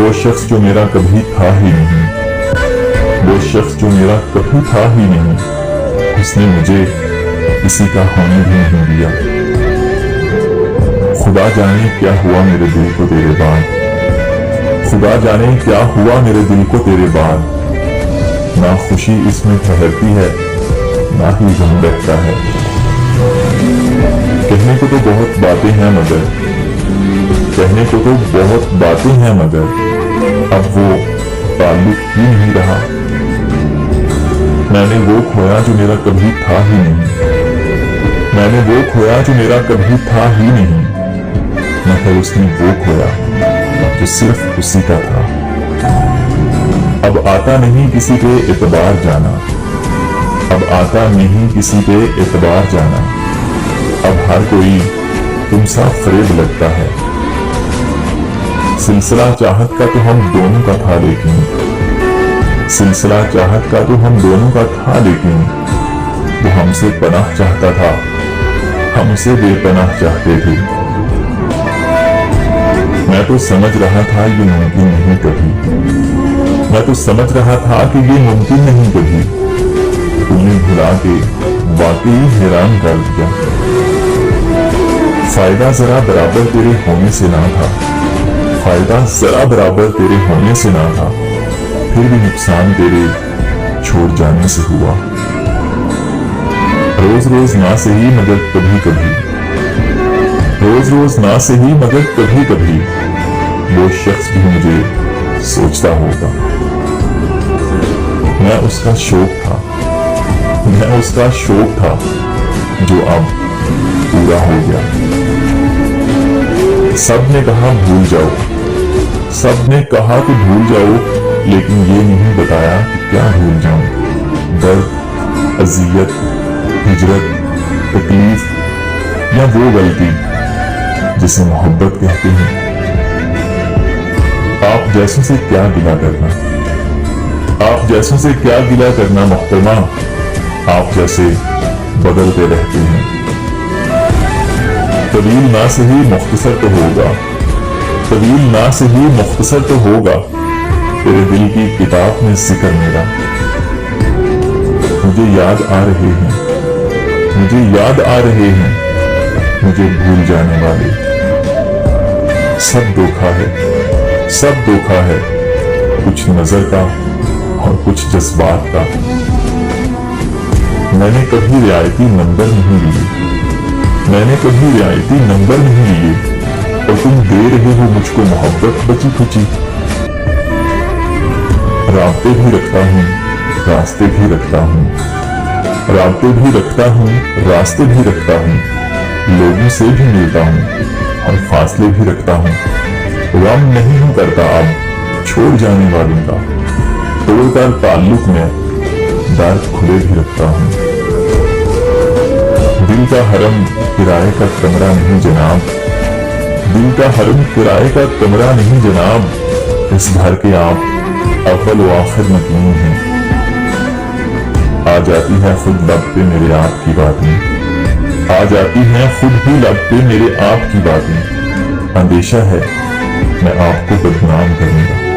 वो शख्स जो मेरा कभी था ही नहीं, वो शख्स जो मेरा कभी था ही नहीं, उसने मुझे किसी का होने भी नहीं दिया। खुदा जाने क्या हुआ मेरे दिल को तेरे बाद, खुदा जाने क्या हुआ मेरे दिल को तेरे बाद। ना खुशी इसमें ठहरती है, ना ही गम रहता है। कहने को तो बहुत बातें हैं मगर, कहने को तो बहुत बातें हैं मगर, अब वो ताल्लुक ही नहीं रहा। मैंने वो खोया जो मेरा कभी था ही नहीं, मैंने वो खोया जो मेरा कभी था ही नहीं, मगर उसने वो खोया जो सिर्फ उसी का था। अब आता नहीं किसी पे एतबार जाना, अब आता नहीं किसी पे एतबार जाना। अब हर कोई तुमसा फरेब लगता है। सिलसिला चाहत का तो हम दोनों का था लेकिन, सिलसिला चाहत का तो हम दोनों का था लेकिन, वो हमसे पनाह चाहता था, हम उसे बेपनाह चाहते थे। मैं तो समझ रहा था ये मुमकिन नहीं कभी, मैं तो समझ रहा था कि ये मुमकिन नहीं कभी। तुमने भुला के वाकई हैरान कर दिया। फायदा जरा बराबर तेरे होने से ना था, फायदा जरा बराबर तेरे होने से ना था, फिर भी नुकसान तेरे छोड़ जाने से हुआ। रोज रोज ना सही मगर कभी कभी, रोज रोज ना सही मगर कभी कभी, वो शख्स भी मुझे सोचता होगा। मैं उसका शौक था, मैं उसका शौक था जो अब पूरा हो गया। सबने कहा भूल जाओ, सबने कहा कि भूल जाओ, लेकिन ये नहीं बताया कि क्या भूल जाऊं। दर्द, अजियत, हिजरत, तकलीफ या वो गलती जिसे मोहब्बत कहते हैं। आप जैसों से क्या गिला करना, आप जैसों से क्या गिला करना मोहतरमा, आप जैसे बदलते रहते हैं। तवील ना सही मुख्तसर तो होगा, तवील ना सही मुख्तसर तो होगा, तेरे दिल की किताब में जिक्र मेरा। मुझे याद आ रहे हैं, मुझे याद आ रहे हैं, मुझे भूल जाने वाले। सब धोखा है, सब धोखा है, कुछ नजर का और कुछ जज्बात का। मैंने कभी रियायती नंबर नहीं लिए, मैंने कभी रियायती नंबर नहीं लिए, और तुम दे रहे हो मुझको मोहब्बत बची खुची। रास्ते भी रखता हूँ, रास्ते भी रखता हूँ, रास्ते भी रखता हूँ, रास्ते भी रखता हूँ, लोगों से भी मिलता हूँ और फासले भी रखता हूँ। गम नहीं हूँ करता अब छोड़ जाने वालों का, तोड़कर ताल्लुक में दर खुले भी रखता हूँ। दिल का हरम किराए का कमरा नहीं जनाब, दिल का हरम किराए का कमरा नहीं जनाब, इस घर के आप अव्वल व आखिर मकीन हैं। आ जाती है खुद लब पे मेरे आप की बातें, आ जाती हैं खुद ही लब पे मेरे आप की बातें। अंदेशा है मैं आपको बदनाम करूंगा।